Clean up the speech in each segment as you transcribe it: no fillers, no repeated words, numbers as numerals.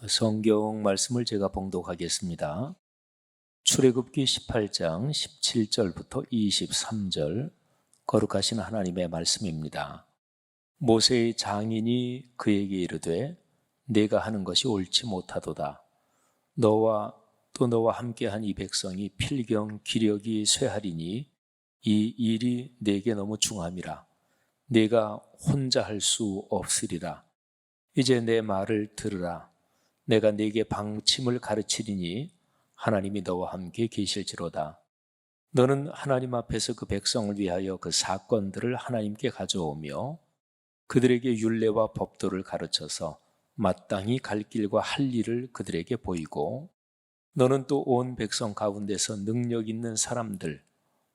성경 말씀을 제가 봉독하겠습니다. 출애굽기 18장 17절부터 23절 거룩하신 하나님의 말씀입니다. 모세의 장인이 그에게 이르되 내가 하는 것이 옳지 못하도다. 너와 함께한 이 백성이 필경 기력이 쇠하리니 이 일이 내게 너무 중함이라. 내가 혼자 할 수 없으리라. 이제 내 말을 들으라. 내가 네게 방침을 가르치리니 하나님이 너와 함께 계실지로다. 너는 하나님 앞에서 그 백성을 위하여 그 사건들을 하나님께 가져오며 그들에게 율례와 법도를 가르쳐서 마땅히 갈 길과 할 일을 그들에게 보이고, 너는 또 온 백성 가운데서 능력 있는 사람들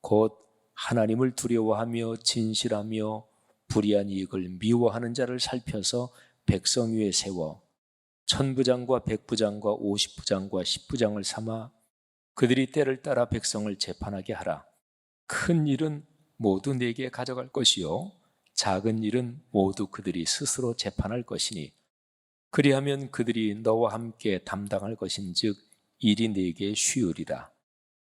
곧 하나님을 두려워하며 진실하며 불의한 이익을 미워하는 자를 살펴서 백성 위에 세워 천부장과 백부장과 50부장과 10부장을 삼아 그들이 때를 따라 백성을 재판하게 하라. 큰 일은 모두 내게 가져갈 것이요 작은 일은 모두 그들이 스스로 재판할 것이니 그리하면 그들이 너와 함께 담당할 것인즉 일이 내게 쉬우리라.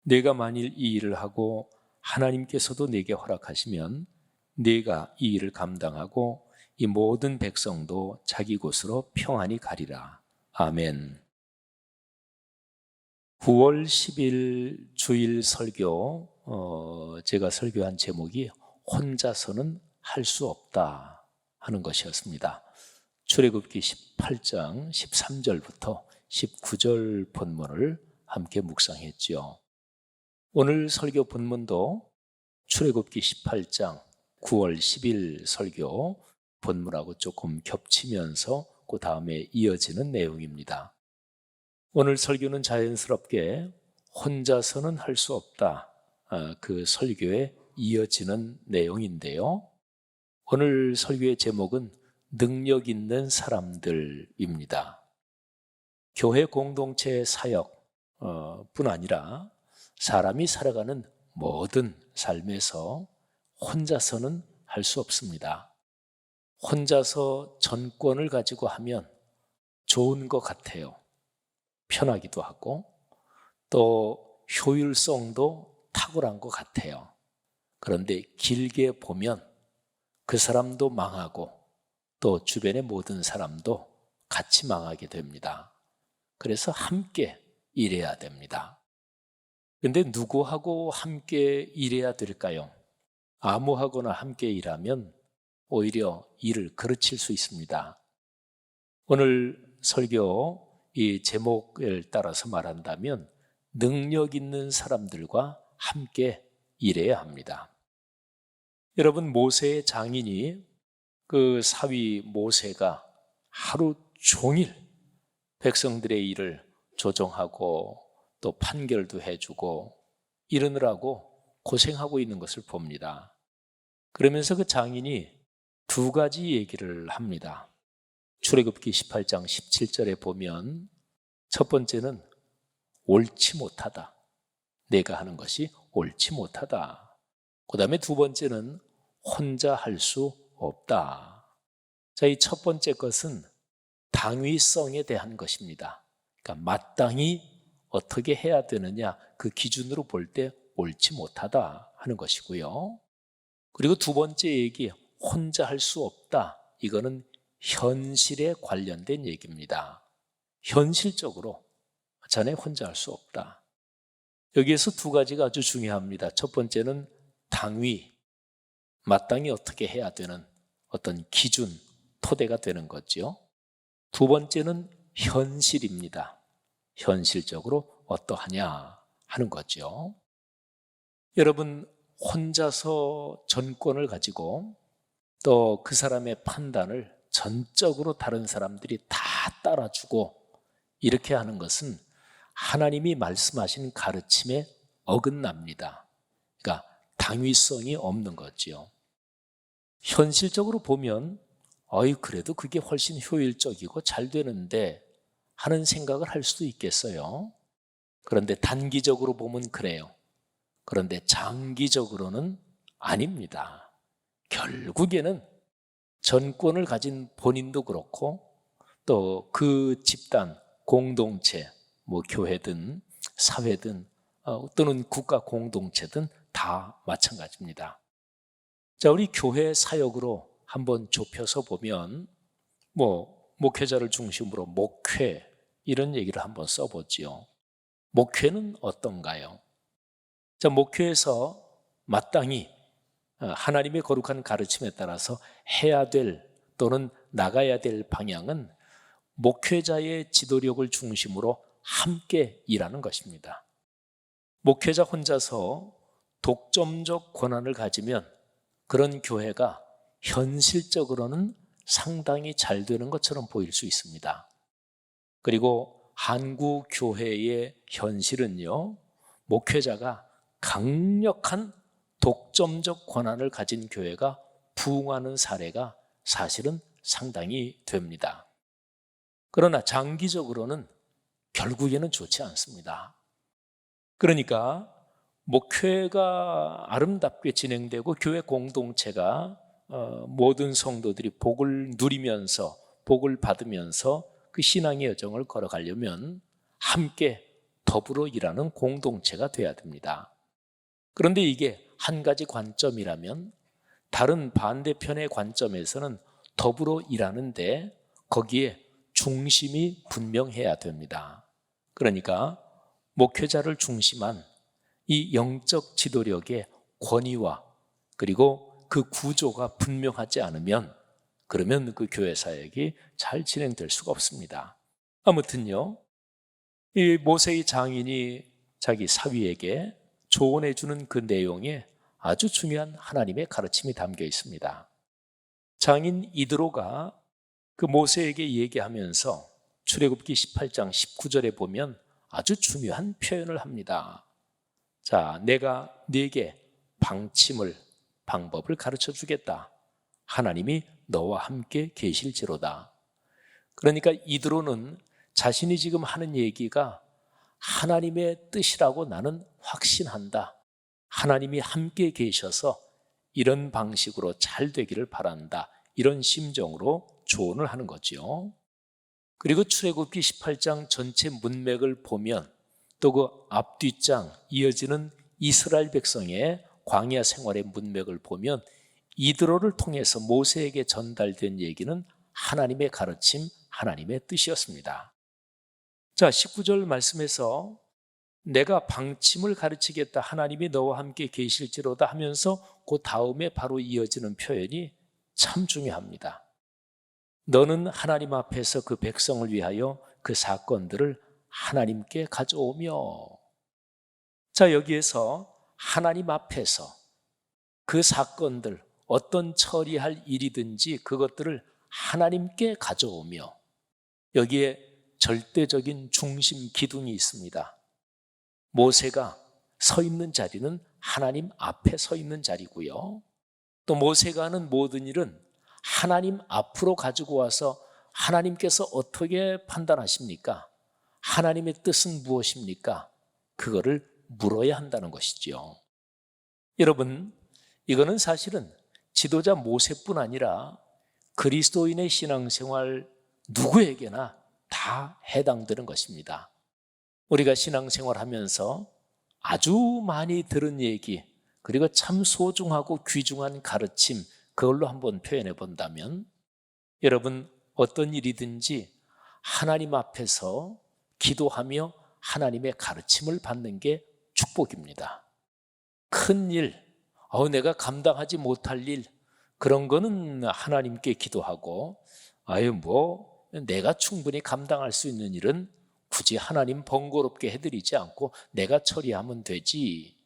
내가 만일 이 일을 하고 하나님께서도 내게 허락하시면 내가 이 일을 감당하고 이 모든 백성도 자기 곳으로 평안히 가리라. 아멘. 9월 10일 주일 설교, 제가 설교한 제목이 혼자서는 할 수 없다 하는 것이었습니다. 출애굽기 18장 13절부터 19절 본문을 함께 묵상했지요. 오늘 설교 본문도 출애굽기 18장 9월 10일 설교 본문하고 조금 겹치면서 그 다음에 이어지는 내용입니다. 오늘 설교는 자연스럽게 혼자서는 할 수 없다, 그 설교에 이어지는 내용인데요. 오늘 설교의 제목은 능력 있는 사람들입니다. 교회 공동체 사역 뿐 아니라 사람이 살아가는 모든 삶에서 혼자서는 할 수 없습니다. 혼자서 전권을 가지고 하면 좋은 것 같아요. 편하기도 하고 또 효율성도 탁월한 것 같아요. 그런데 길게 보면 그 사람도 망하고 또 주변의 모든 사람도 같이 망하게 됩니다. 그래서 함께 일해야 됩니다. 근데 누구하고 함께 일해야 될까요? 아무하거나 함께 일하면 오히려 일을 그르칠 수 있습니다. 오늘 설교 이 제목을 따라서 말한다면 능력 있는 사람들과 함께 일해야 합니다. 여러분, 모세의 장인이 그 사위 모세가 하루 종일 백성들의 일을 조정하고 또 판결도 해주고 이러느라고 고생하고 있는 것을 봅니다. 그러면서 그 장인이 두 가지 얘기를 합니다. 출애굽기 18장 17절에 보면 첫 번째는 옳지 못하다. 내가 하는 것이 옳지 못하다. 그 다음에 두 번째는 혼자 할 수 없다. 자, 이 첫 번째 것은 당위성에 대한 것입니다. 그러니까 마땅히 어떻게 해야 되느냐, 그 기준으로 볼 때 옳지 못하다 하는 것이고요. 그리고 두 번째 얘기, 혼자 할 수 없다. 이거는 현실에 관련된 얘기입니다. 현실적으로 자네 혼자 할 수 없다. 여기에서 두 가지가 아주 중요합니다. 첫 번째는 당위, 마땅히 어떻게 해야 되는 어떤 기준, 토대가 되는 거죠. 두 번째는 현실입니다. 현실적으로 어떠하냐 하는 거죠. 여러분, 혼자서 전권을 가지고 또 그 사람의 판단을 전적으로 다른 사람들이 다 따라주고 이렇게 하는 것은 하나님이 말씀하신 가르침에 어긋납니다. 그러니까 당위성이 없는 거지요. 현실적으로 보면 그래도 그게 훨씬 효율적이고 잘 되는데 하는 생각을 할 수도 있겠어요. 그런데 단기적으로 보면 그래요. 그런데 장기적으로는 아닙니다. 결국에는 전권을 가진 본인도 그렇고 또 그 집단, 공동체, 뭐 교회든 사회든 또는 국가 공동체든 다 마찬가지입니다. 자, 우리 교회 사역으로 한번 좁혀서 보면 목회자를 중심으로 목회 이런 얘기를 한번 써보지요. 목회는 어떤가요? 자, 목회에서 마땅히 하나님의 거룩한 가르침에 따라서 해야 될 또는 나가야 될 방향은 목회자의 지도력을 중심으로 함께 일하는 것입니다. 목회자 혼자서 독점적 권한을 가지면 그런 교회가 현실적으로는 상당히 잘 되는 것처럼 보일 수 있습니다. 그리고 한국 교회의 현실은요, 목회자가 강력한 독점적 권한을 가진 교회가 부흥하는 사례가 사실은 상당히 됩니다. 그러나 장기적으로는 결국에는 좋지 않습니다. 그러니까 목회가 아름답게 진행되고 교회 공동체가 모든 성도들이 복을 누리면서 복을 받으면서 그 신앙의 여정을 걸어가려면 함께 더불어 일하는 공동체가 돼야 됩니다. 그런데 이게 한 가지 관점이라면 다른 반대편의 관점에서는 더불어 일하는데 거기에 중심이 분명해야 됩니다. 그러니까 목회자를 중심한 이 영적 지도력의 권위와 그리고 그 구조가 분명하지 않으면 그러면 그 교회 사역이 잘 진행될 수가 없습니다. 아무튼요, 이 모세의 장인이 자기 사위에게 조언해 주는 그 내용에 아주 중요한 하나님의 가르침이 담겨 있습니다. 장인 이드로가 그 모세에게 얘기하면서 출애굽기 18장 19절에 보면 아주 중요한 표현을 합니다. 자, 내가 네게 방법을 가르쳐 주겠다. 하나님이 너와 함께 계실지로다. 그러니까 이드로는 자신이 지금 하는 얘기가 하나님의 뜻이라고 나는 확신한다. 하나님이 함께 계셔서 이런 방식으로 잘 되기를 바란다. 이런 심정으로 조언을 하는 거죠. 그리고 출애굽기 18장 전체 문맥을 보면 또 그 앞뒷장 이어지는 이스라엘 백성의 광야 생활의 문맥을 보면 이드로를 통해서 모세에게 전달된 얘기는 하나님의 가르침, 하나님의 뜻이었습니다. 자, 19절 말씀에서 내가 방침을 가르치겠다. 하나님이 너와 함께 계실지로다 하면서 그 다음에 바로 이어지는 표현이 참 중요합니다. 너는 하나님 앞에서 그 백성을 위하여 그 사건들을 하나님께 가져오며. 자, 여기에서 하나님 앞에서 그 사건들, 어떤 처리할 일이든지 그것들을 하나님께 가져오며, 여기에 절대적인 중심 기둥이 있습니다. 모세가 서 있는 자리는 하나님 앞에 서 있는 자리고요. 또 모세가 하는 모든 일은 하나님 앞으로 가지고 와서 하나님께서 어떻게 판단하십니까? 하나님의 뜻은 무엇입니까? 그거를 물어야 한다는 것이죠. 여러분, 이거는 사실은 지도자 모세뿐 아니라 그리스도인의 신앙생활 누구에게나 다 해당되는 것입니다. 우리가 신앙생활하면서 아주 많이 들은 얘기, 그리고 참 소중하고 귀중한 가르침, 그걸로 한번 표현해 본다면 여러분, 어떤 일이든지 하나님 앞에서 기도하며 하나님의 가르침을 받는 게 축복입니다. 큰 일, 내가 감당하지 못할 일, 그런 거는 하나님께 기도하고, 내가 충분히 감당할 수 있는 일은 굳이 하나님 번거롭게 해드리지 않고 내가 처리하면 되지.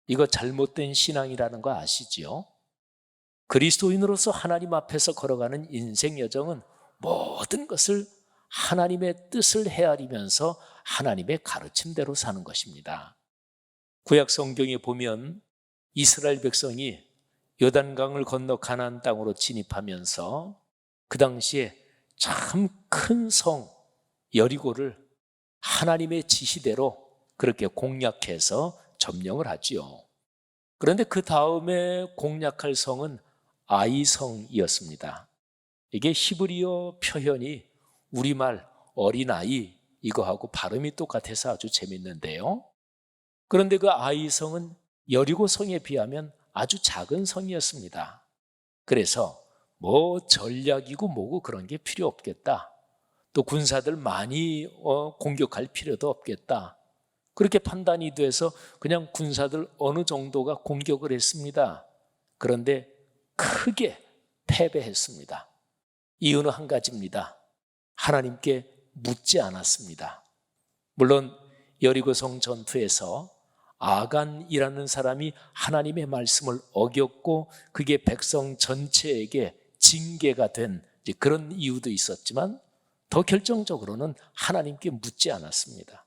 이거 잘못된 신앙이라는 거 아시지요? 그리스도인으로서 하나님 앞에서 걸어가는 인생 여정은 모든 것을 하나님의 뜻을 헤아리면서 하나님의 가르침대로 사는 것입니다. 구약 성경에 보면 이스라엘 백성이 요단강을 건너 가나안 땅으로 진입하면서 그 당시에 참 큰 성 여리고를 하나님의 지시대로 그렇게 공략해서 점령을 하지요. 그런데 그 다음에 공략할 성은 아이성이었습니다. 이게 히브리어 표현이 우리말 어린아이 이거하고 발음이 똑같아서 아주 재밌는데요. 그런데 그 아이성은 여리고 성에 비하면 아주 작은 성이었습니다. 그래서 뭐 전략이고 뭐고 그런 게 필요 없겠다. 또 군사들 많이 공격할 필요도 없겠다. 그렇게 판단이 돼서 그냥 군사들 어느 정도가 공격을 했습니다. 그런데 크게 패배했습니다. 이유는 한 가지입니다. 하나님께 묻지 않았습니다. 물론 여리고성 전투에서 아간이라는 사람이 하나님의 말씀을 어겼고 그게 백성 전체에게 징계가 된 그런 이유도 있었지만 더 결정적으로는 하나님께 묻지 않았습니다.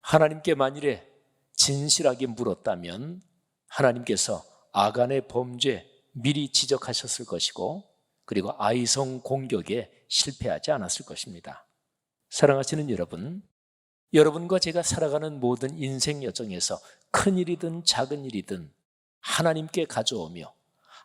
하나님께 만일에 진실하게 물었다면 하나님께서 아간의 범죄 미리 지적하셨을 것이고 그리고 아이성 공격에 실패하지 않았을 것입니다. 사랑하시는 여러분, 여러분과 제가 살아가는 모든 인생 여정에서 큰 일이든 작은 일이든 하나님께 가져오며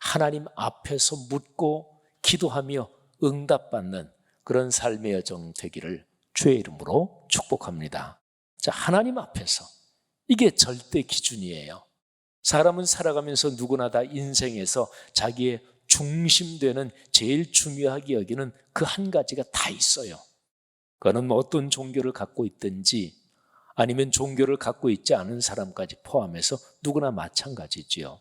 하나님 앞에서 묻고 기도하며 응답받는 그런 삶의 여정 되기를 주의 이름으로 축복합니다. 자, 하나님 앞에서 이게 절대 기준이에요. 사람은 살아가면서 누구나 다 인생에서 자기의 중심되는 제일 중요하게 여기는 그 한 가지가 다 있어요. 그거는 뭐 어떤 종교를 갖고 있든지 아니면 종교를 갖고 있지 않은 사람까지 포함해서 누구나 마찬가지지요.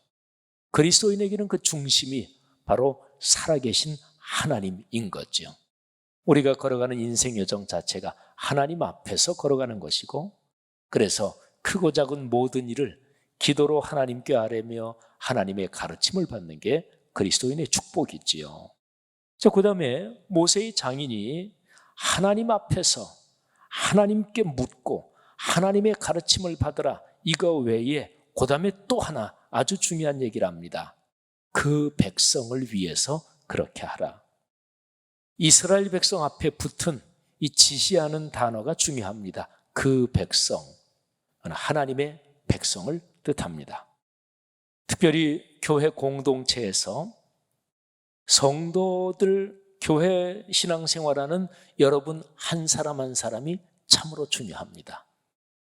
그리스도인에게는 그 중심이 바로 살아계신 하나님인 거죠. 우리가 걸어가는 인생 여정 자체가 하나님 앞에서 걸어가는 것이고 그래서 크고 작은 모든 일을 기도로 하나님께 아뢰며 하나님의 가르침을 받는 게 그리스도인의 축복이지요. 자, 그 다음에 모세의 장인이 하나님 앞에서 하나님께 묻고 하나님의 가르침을 받으라 이거 외에 그 다음에 또 하나 아주 중요한 얘기를 합니다. 그 백성을 위해서 그렇게 하라. 이스라엘 백성 앞에 붙은 이 지시하는 단어가 중요합니다. 그 백성, 하나님의 백성을 뜻합니다. 특별히 교회 공동체에서 성도들 교회 신앙생활하는 여러분 한 사람 한 사람이 참으로 중요합니다.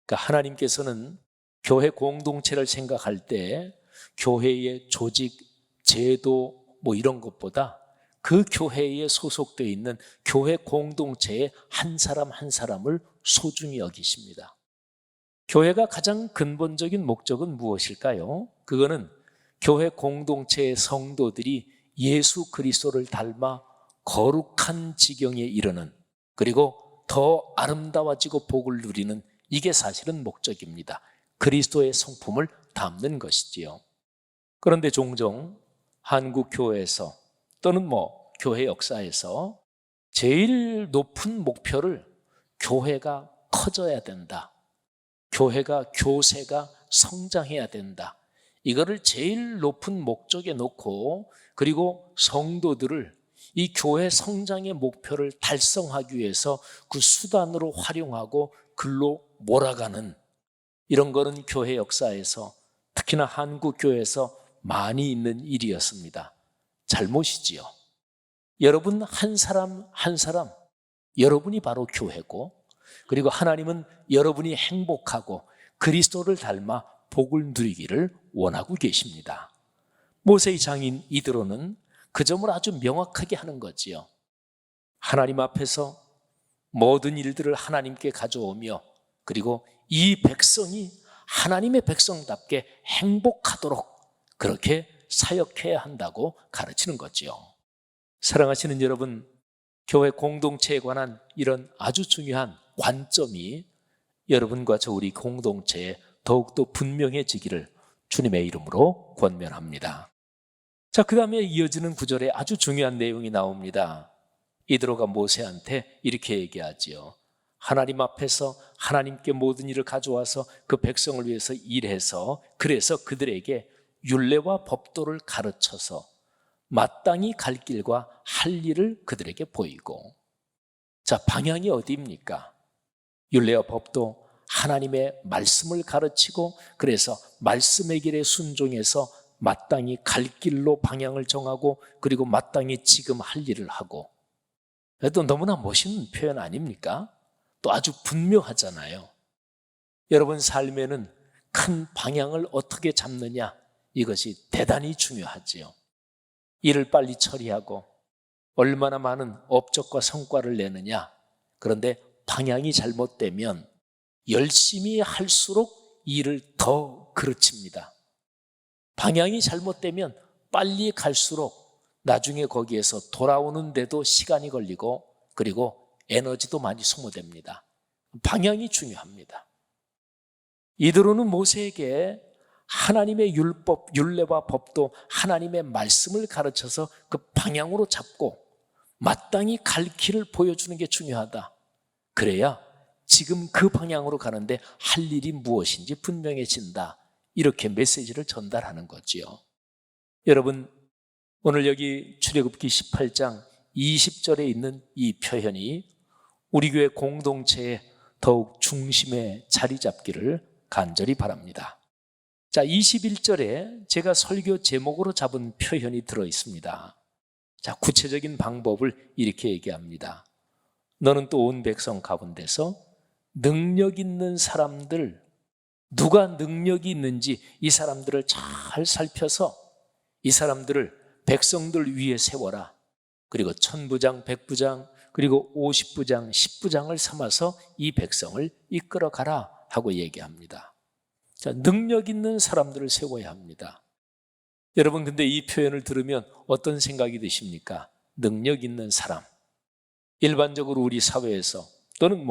그러니까 하나님께서는 교회 공동체를 생각할 때 교회의 조직, 제도 뭐 이런 것보다 그 교회에 소속되어 있는 교회 공동체의 한 사람 한 사람을 소중히 여기십니다. 교회가 가장 근본적인 목적은 무엇일까요? 그거는 교회 공동체의 성도들이 예수 그리스도를 닮아 거룩한 지경에 이르는 그리고 더 아름다워지고 복을 누리는 이게 사실은 목적입니다. 그리스도의 성품을 담는 것이지요. 그런데 종종 한국 교회에서 또는 뭐 교회 역사에서 제일 높은 목표를 교회가 커져야 된다. 교회가 교세가 성장해야 된다. 이거를 제일 높은 목적에 놓고 그리고 성도들을 이 교회 성장의 목표를 달성하기 위해서 그 수단으로 활용하고 글로 몰아가는 이런 거는 교회 역사에서 특히나 한국 교회에서 많이 있는 일이었습니다. 잘못이지요. 여러분 한 사람 한 사람 여러분이 바로 교회고 그리고 하나님은 여러분이 행복하고 그리스도를 닮아 복을 누리기를 원하고 계십니다. 모세의 장인 이드로는 그 점을 아주 명확하게 하는 거지요. 하나님 앞에서 모든 일들을 하나님께 가져오며 그리고 이 백성이 하나님의 백성답게 행복하도록 그렇게 사역해야 한다고 가르치는 거지요. 사랑하시는 여러분, 교회 공동체에 관한 이런 아주 중요한 관점이 여러분과 저 우리 공동체에 더욱더 분명해지기를 주님의 이름으로 권면합니다. 자, 그 다음에 이어지는 구절에 아주 중요한 내용이 나옵니다. 이드로가 모세한테 이렇게 얘기하지요. 하나님 앞에서 하나님께 모든 일을 가져와서 그 백성을 위해서 일해서 그래서 그들에게 율례와 법도를 가르쳐서 마땅히 갈 길과 할 일을 그들에게 보이고. 자, 방향이 어디입니까? 율례와 법도 하나님의 말씀을 가르치고 그래서 말씀의 길에 순종해서 마땅히 갈 길로 방향을 정하고 그리고 마땅히 지금 할 일을 하고. 또 너무나 멋있는 표현 아닙니까? 또 아주 분명하잖아요. 여러분 삶에는 큰 방향을 어떻게 잡느냐, 이것이 대단히 중요하지요. 일을 빨리 처리하고 얼마나 많은 업적과 성과를 내느냐. 그런데 방향이 잘못되면 열심히 할수록 일을 더 그르칩니다. 방향이 잘못되면 빨리 갈수록 나중에 거기에서 돌아오는데도 시간이 걸리고 그리고 에너지도 많이 소모됩니다. 방향이 중요합니다. 이드로는 모세에게 하나님의 율법, 율례와 법도 하나님의 말씀을 가르쳐서 그 방향으로 잡고 마땅히 갈 길을 보여주는 게 중요하다. 그래야 지금 그 방향으로 가는데 할 일이 무엇인지 분명해진다. 이렇게 메시지를 전달하는 거지요. 여러분, 오늘 여기 출애굽기 18장 20절에 있는 이 표현이 우리 교회 공동체에 더욱 중심에 자리 잡기를 간절히 바랍니다. 자, 21절에 제가 설교 제목으로 잡은 표현이 들어 있습니다. 자, 구체적인 방법을 이렇게 얘기합니다. 너는 또 온 백성 가운데서 능력 있는 사람들, 누가 능력이 있는지 이 사람들을 잘 살펴서 이 사람들을 백성들 위에 세워라. 그리고 천부장, 백부장, 그리고 50부장, 10부장을 삼아서 이 백성을 이끌어 가라 하고 얘기합니다. 자, 능력 있는 사람들을 세워야 합니다. 여러분, 근데 이 표현을 들으면 어떤 생각이 드십니까? 능력 있는 사람. 일반적으로 우리 사회에서 또는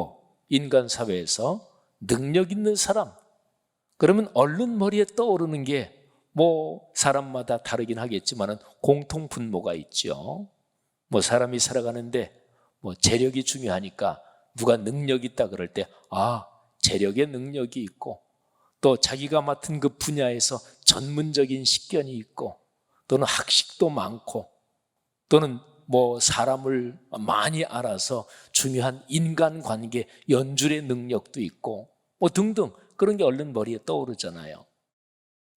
인간 사회에서 능력 있는 사람, 그러면 얼른 머리에 떠오르는 게 사람마다 다르긴 하겠지만 공통 분모가 있죠. 사람이 살아가는데 재력이 중요하니까 누가 능력 있다 그럴 때 재력에 능력이 있고 또 자기가 맡은 그 분야에서 전문적인 식견이 있고 또는 학식도 많고 또는 사람을 많이 알아서 중요한 인간관계 연줄의 능력도 있고 등등 그런 게 얼른 머리에 떠오르잖아요.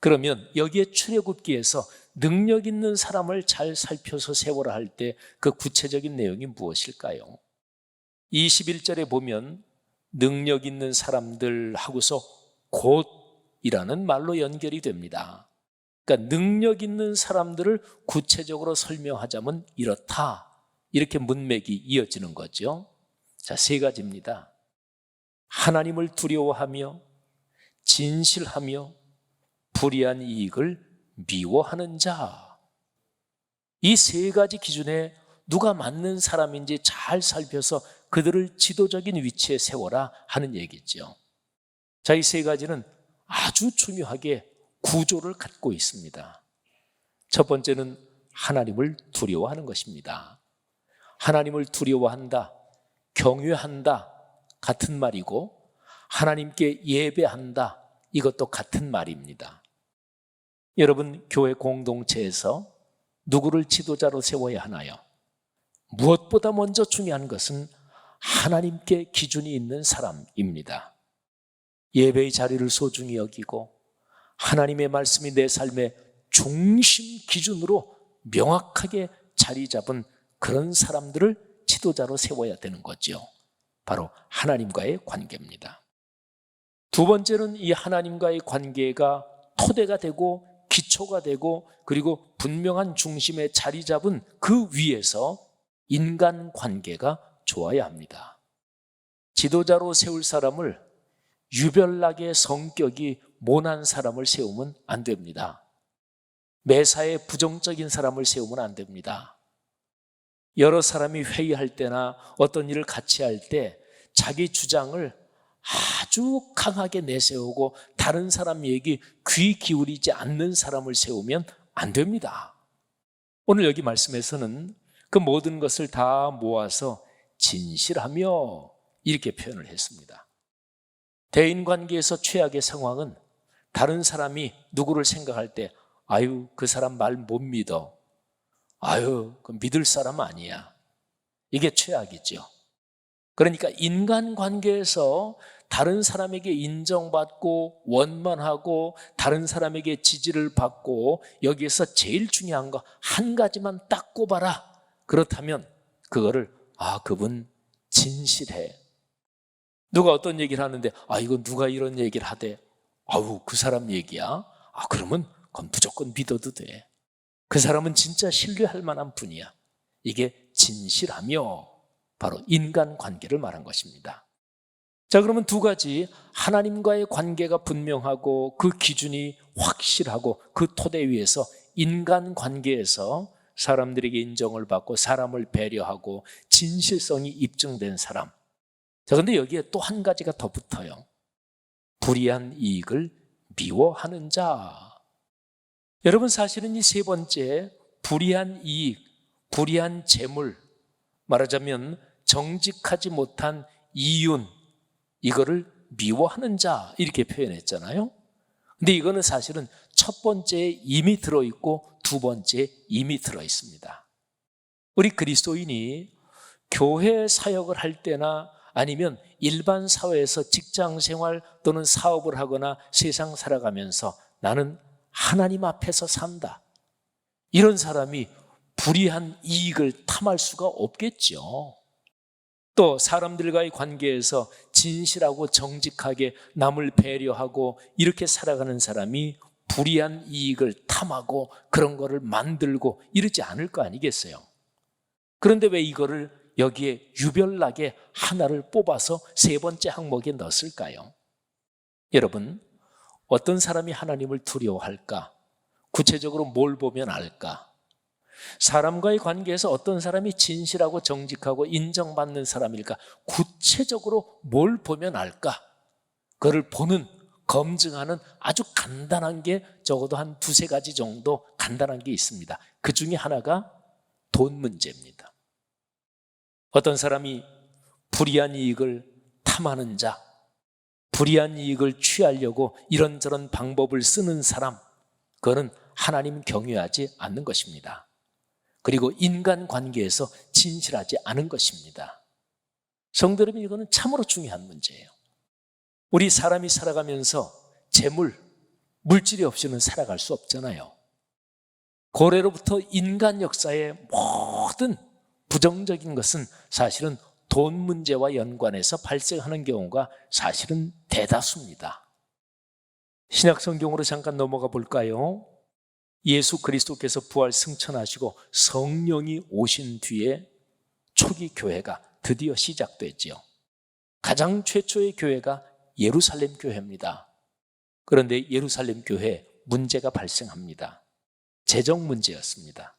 그러면 여기에 출애굽기에서 능력 있는 사람을 잘 살펴서 세워라 할 때 그 구체적인 내용이 무엇일까요? 21절에 보면 능력 있는 사람들 하고서 곧이라는 말로 연결이 됩니다. 그러니까 능력 있는 사람들을 구체적으로 설명하자면 이렇다. 이렇게 문맥이 이어지는 거죠. 자, 세 가지입니다. 하나님을 두려워하며 진실하며 불의한 이익을 미워하는 자. 이 세 가지 기준에 누가 맞는 사람인지 잘 살펴서 그들을 지도적인 위치에 세워라 하는 얘기죠. 자, 이 세 가지는 아주 중요하게 구조를 갖고 있습니다. 첫 번째는 하나님을 두려워하는 것입니다. 하나님을 두려워한다, 경외한다 같은 말이고 하나님께 예배한다 이것도 같은 말입니다. 여러분, 교회 공동체에서 누구를 지도자로 세워야 하나요? 무엇보다 먼저 중요한 것은 하나님께 기준이 있는 사람입니다. 예배의 자리를 소중히 여기고 하나님의 말씀이 내 삶의 중심 기준으로 명확하게 자리 잡은 그런 사람들을 지도자로 세워야 되는 거죠. 바로 하나님과의 관계입니다. 두 번째는 이 하나님과의 관계가 토대가 되고 기초가 되고 그리고 분명한 중심에 자리 잡은 그 위에서 인간관계가 좋아야 합니다. 지도자로 세울 사람을 유별나게 성격이 모난 사람을 세우면 안 됩니다. 매사에 부정적인 사람을 세우면 안 됩니다. 여러 사람이 회의할 때나 어떤 일을 같이 할 때 자기 주장을 아주 강하게 내세우고 다른 사람 얘기 귀 기울이지 않는 사람을 세우면 안 됩니다. 오늘 여기 말씀에서는 그 모든 것을 다 모아서 진실하며 이렇게 표현을 했습니다. 대인관계에서 최악의 상황은 다른 사람이 누구를 생각할 때 그 사람 말 못 믿어. 그 믿을 사람 아니야. 이게 최악이죠. 그러니까 인간관계에서 다른 사람에게 인정받고 원만하고 다른 사람에게 지지를 받고 여기에서 제일 중요한 거 한 가지만 딱 꼽아라. 그렇다면 그거를 그분 진실해. 누가 어떤 얘기를 하는데 이거 누가 이런 얘기를 하대. 아우 그 사람 얘기야. 그러면 그건 무조건 믿어도 돼. 그 사람은 진짜 신뢰할 만한 분이야. 이게 진실하며 바로 인간관계를 말한 것입니다. 자, 그러면 두 가지, 하나님과의 관계가 분명하고 그 기준이 확실하고 그 토대 위에서 인간관계에서 사람들에게 인정을 받고 사람을 배려하고 진실성이 입증된 사람. 자, 근데 여기에 또 한 가지가 더 붙어요. 불의한 이익을 미워하는 자. 여러분, 사실은 이 세 번째 불의한 이익, 불의한 재물, 말하자면 정직하지 못한 이윤, 이거를 미워하는 자 이렇게 표현했잖아요. 근데 이거는 사실은 첫 번째에 이미 들어있고 두 번째에 이미 들어있습니다. 우리 그리스도인이 교회 사역을 할 때나 아니면 일반 사회에서 직장 생활 또는 사업을 하거나 세상 살아가면서 나는 하나님 앞에서 산다, 이런 사람이 불의한 이익을 탐할 수가 없겠죠. 또 사람들과의 관계에서 진실하고 정직하게 남을 배려하고 이렇게 살아가는 사람이 불의한 이익을 탐하고 그런 거를 만들고 이러지 않을 거 아니겠어요. 그런데 왜 이거를 여기에 유별나게 하나를 뽑아서 세 번째 항목에 넣었을까요? 여러분, 어떤 사람이 하나님을 두려워할까? 구체적으로 뭘 보면 알까? 사람과의 관계에서 어떤 사람이 진실하고 정직하고 인정받는 사람일까? 구체적으로 뭘 보면 알까? 그걸 보는, 검증하는 아주 간단한 게 적어도 한 두세 가지 정도 간단한 게 있습니다. 그 중에 하나가 돈 문제입니다. 어떤 사람이 불의한 이익을 탐하는 자, 불의한 이익을 취하려고 이런저런 방법을 쓰는 사람, 그거는 하나님 경외하지 않는 것입니다. 그리고 인간관계에서 진실하지 않은 것입니다. 성도 여러분, 이거는 참으로 중요한 문제예요. 우리 사람이 살아가면서 재물, 물질이 없이는 살아갈 수 없잖아요. 고래로부터 인간 역사의 모든 부정적인 것은 사실은 돈 문제와 연관해서 발생하는 경우가 사실은 대다수입니다. 신약 성경으로 잠깐 넘어가 볼까요? 예수 그리스도께서 부활 승천하시고 성령이 오신 뒤에 초기 교회가 드디어 시작됐지요. 가장 최초의 교회가 예루살렘 교회입니다. 그런데 예루살렘 교회에 문제가 발생합니다. 재정 문제였습니다.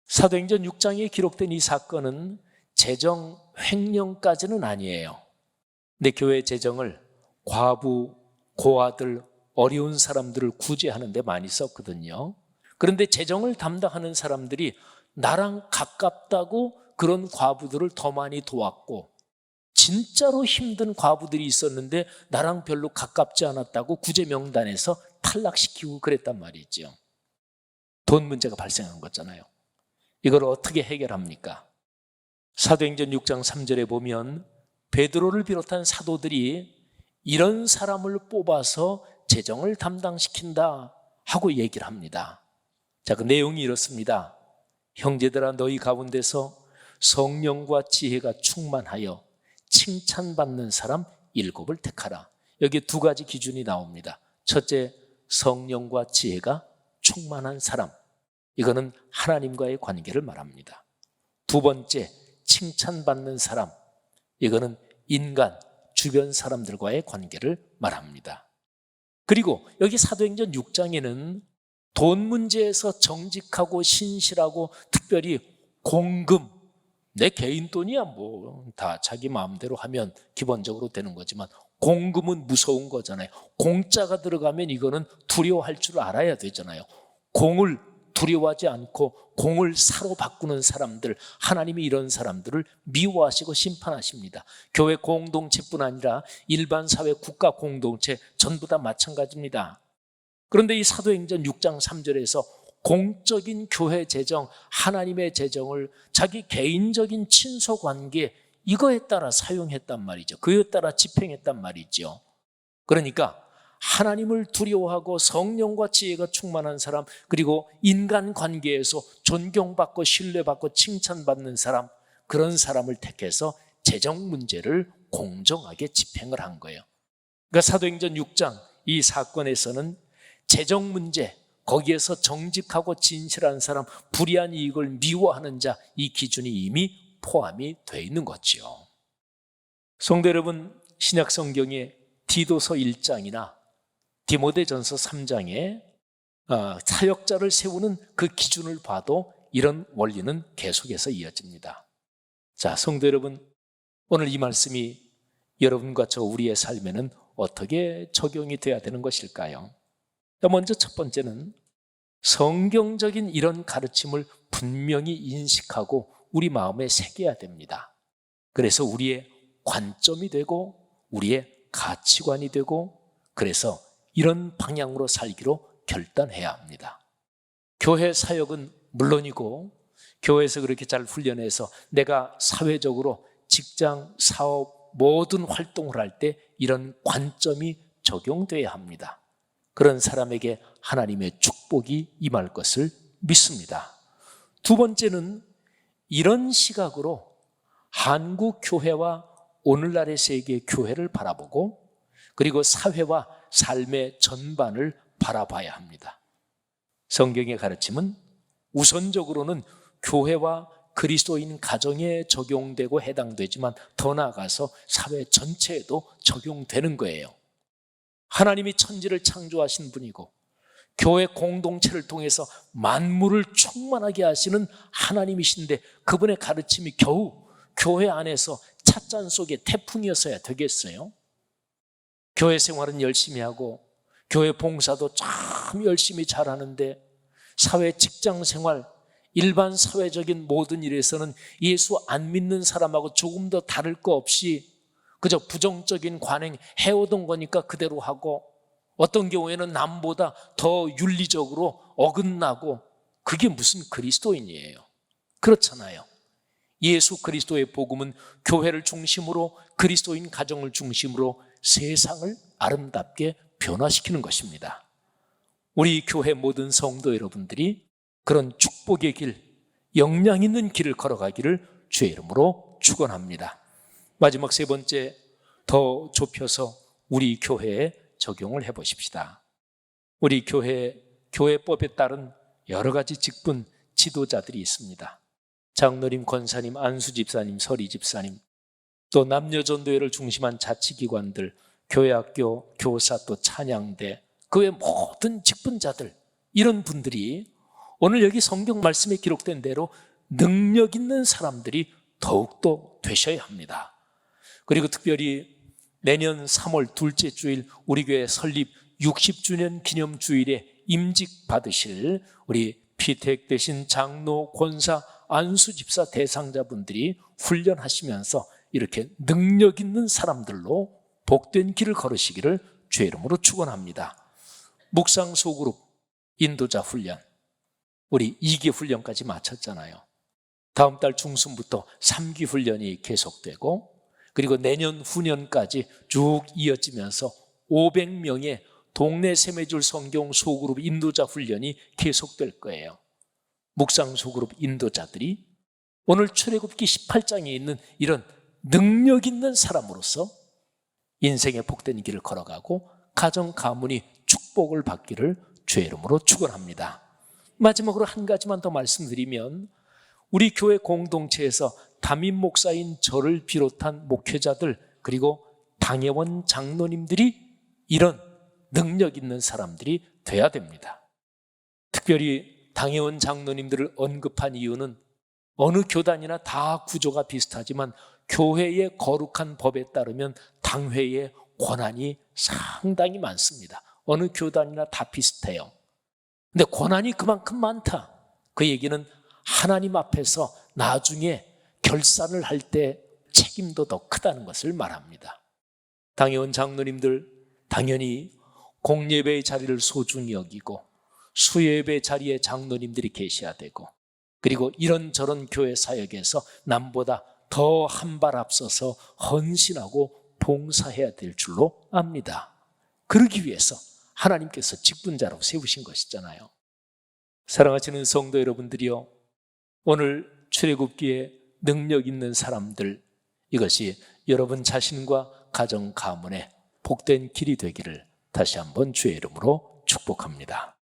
사도행전 6장에 기록된 이 사건은 재정 횡령까지는 아니에요. 근데 교회 재정을 과부, 고아들, 어려운 사람들을 구제하는 데 많이 썼거든요. 그런데 재정을 담당하는 사람들이 나랑 가깝다고 그런 과부들을 더 많이 도왔고, 진짜로 힘든 과부들이 있었는데 나랑 별로 가깝지 않았다고 구제 명단에서 탈락시키고 그랬단 말이죠. 돈 문제가 발생한 거잖아요. 이걸 어떻게 해결합니까? 사도행전 6장 3절에 보면 베드로를 비롯한 사도들이 이런 사람을 뽑아서 재정을 담당시킨다 하고 얘기를 합니다. 자, 그 내용이 이렇습니다. 형제들아, 너희 가운데서 성령과 지혜가 충만하여 칭찬받는 사람 7을 택하라. 여기 두 가지 기준이 나옵니다. 첫째, 성령과 지혜가 충만한 사람. 이거는 하나님과의 관계를 말합니다. 두 번째, 칭찬받는 사람. 이거는 인간, 주변 사람들과의 관계를 말합니다. 그리고 여기 사도행전 6장에는 돈 문제에서 정직하고 신실하고 특별히 공금, 내 개인 돈이야 뭐 다 자기 마음대로 하면 기본적으로 되는 거지만 공금은 무서운 거잖아요. 공짜가 들어가면 이거는 두려워할 줄 알아야 되잖아요. 공을 두려워하지 않고 공을 사로 바꾸는 사람들, 하나님이 이런 사람들을 미워하시고 심판하십니다. 교회 공동체뿐 아니라 일반 사회 국가 공동체 전부 다 마찬가지입니다. 그런데 이 사도행전 6장 3절에서 공적인 교회 재정, 하나님의 재정을 자기 개인적인 친소관계, 이거에 따라 사용했단 말이죠. 그에 따라 집행했단 말이죠. 그러니까 하나님을 두려워하고 성령과 지혜가 충만한 사람, 그리고 인간관계에서 존경받고 신뢰받고 칭찬받는 사람, 그런 사람을 택해서 재정 문제를 공정하게 집행을 한 거예요. 그러니까 사도행전 6장 이 사건에서는 재정 문제, 거기에서 정직하고 진실한 사람, 불의한 이익을 미워하는 자, 이 기준이 이미 포함이 되어 있는 거죠. 성도 여러분, 신약 성경에 디도서 1장이나 디모데전서 3장에 사역자를 세우는 그 기준을 봐도 이런 원리는 계속해서 이어집니다. 자, 성도 여러분, 오늘 이 말씀이 여러분과 저 우리의 삶에는 어떻게 적용이 돼야 되는 것일까요? 먼저 첫 번째는 성경적인 이런 가르침을 분명히 인식하고 우리 마음에 새겨야 됩니다. 그래서 우리의 관점이 되고 우리의 가치관이 되고, 그래서 이런 방향으로 살기로 결단해야 합니다. 교회 사역은 물론이고 교회에서 그렇게 잘 훈련해서 내가 사회적으로 직장, 사업, 모든 활동을 할 때 이런 관점이 적용돼야 합니다. 그런 사람에게 하나님의 축복이 임할 것을 믿습니다. 두 번째는 이런 시각으로 한국 교회와 오늘날의 세계 교회를 바라보고, 그리고 사회와 삶의 전반을 바라봐야 합니다. 성경의 가르침은 우선적으로는 교회와 그리스도인 가정에 적용되고 해당되지만 더 나아가서 사회 전체에도 적용되는 거예요. 하나님이 천지를 창조하신 분이고 교회 공동체를 통해서 만물을 충만하게 하시는 하나님이신데, 그분의 가르침이 겨우 교회 안에서 찻잔 속에 태풍이었어야 되겠어요? 교회 생활은 열심히 하고 교회 봉사도 참 열심히 잘하는데 사회 직장 생활, 일반 사회적인 모든 일에서는 예수 안 믿는 사람하고 조금 더 다를 거 없이 그저 부정적인 관행 해오던 거니까 그대로 하고, 어떤 경우에는 남보다 더 윤리적으로 어긋나고, 그게 무슨 그리스도인이에요? 그렇잖아요. 예수 그리스도의 복음은 교회를 중심으로, 그리스도인 가정을 중심으로 세상을 아름답게 변화시키는 것입니다. 우리 교회 모든 성도 여러분들이 그런 축복의 길, 영향 있는 길을 걸어가기를 주의 이름으로 축원합니다. 마지막 세 번째, 더 좁혀서 우리 교회에 적용을 해보십시다. 우리 교회법에 따른 여러 가지 직분 지도자들이 있습니다. 장로님, 권사님, 안수집사님, 서리집사님, 또 남녀전도회를 중심한 자치기관들, 교회학교, 교사, 또 찬양대, 그 외 모든 직분자들, 이런 분들이 오늘 여기 성경 말씀에 기록된 대로 능력 있는 사람들이 더욱더 되셔야 합니다. 그리고 특별히 내년 3월 둘째 주일 우리 교회 설립 60주년 기념주일에 임직 받으실 우리 피택 되신 장로, 권사, 안수집사 대상자분들이 훈련하시면서 이렇게 능력 있는 사람들로 복된 길을 걸으시기를 주의 이름으로 축원합니다. 묵상 소그룹 인도자 훈련, 우리 2기 훈련까지 마쳤잖아요. 다음 달 중순부터 3기 훈련이 계속되고, 그리고 내년 후년까지 쭉 이어지면서 500명의 동네 세매줄 성경 소그룹 인도자 훈련이 계속될 거예요. 묵상 소그룹 인도자들이 오늘 출애굽기 18장에 있는 이런 능력 있는 사람으로서 인생의 복된 길을 걸어가고 가정 가문이 축복을 받기를 주의 이름으로 축원합니다. 마지막으로 한 가지만 더 말씀드리면, 우리 교회 공동체에서 담임 목사인 저를 비롯한 목회자들, 그리고 당회원 장로님들이 이런 능력 있는 사람들이 돼야 됩니다. 특별히 당회원 장로님들을 언급한 이유는 어느 교단이나 다 구조가 비슷하지만 교회의 거룩한 법에 따르면 당회의 권한이 상당히 많습니다. 어느 교단이나 다 비슷해요. 근데 권한이 그만큼 많다, 그 얘기는 하나님 앞에서 나중에 결산을 할 때 책임도 더 크다는 것을 말합니다. 당회원 장로님들 당연히 공예배의 자리를 소중히 여기고 수예배 자리에 장로님들이 계셔야 되고, 그리고 이런저런 교회 사역에서 남보다 더 한 발 앞서서 헌신하고 봉사해야 될 줄로 압니다. 그러기 위해서 하나님께서 직분자로 세우신 것이잖아요. 사랑하시는 성도 여러분들이요, 오늘 출애굽기에 능력 있는 사람들, 이것이 여러분 자신과 가정 가문의 복된 길이 되기를 다시 한번 주의 이름으로 축복합니다.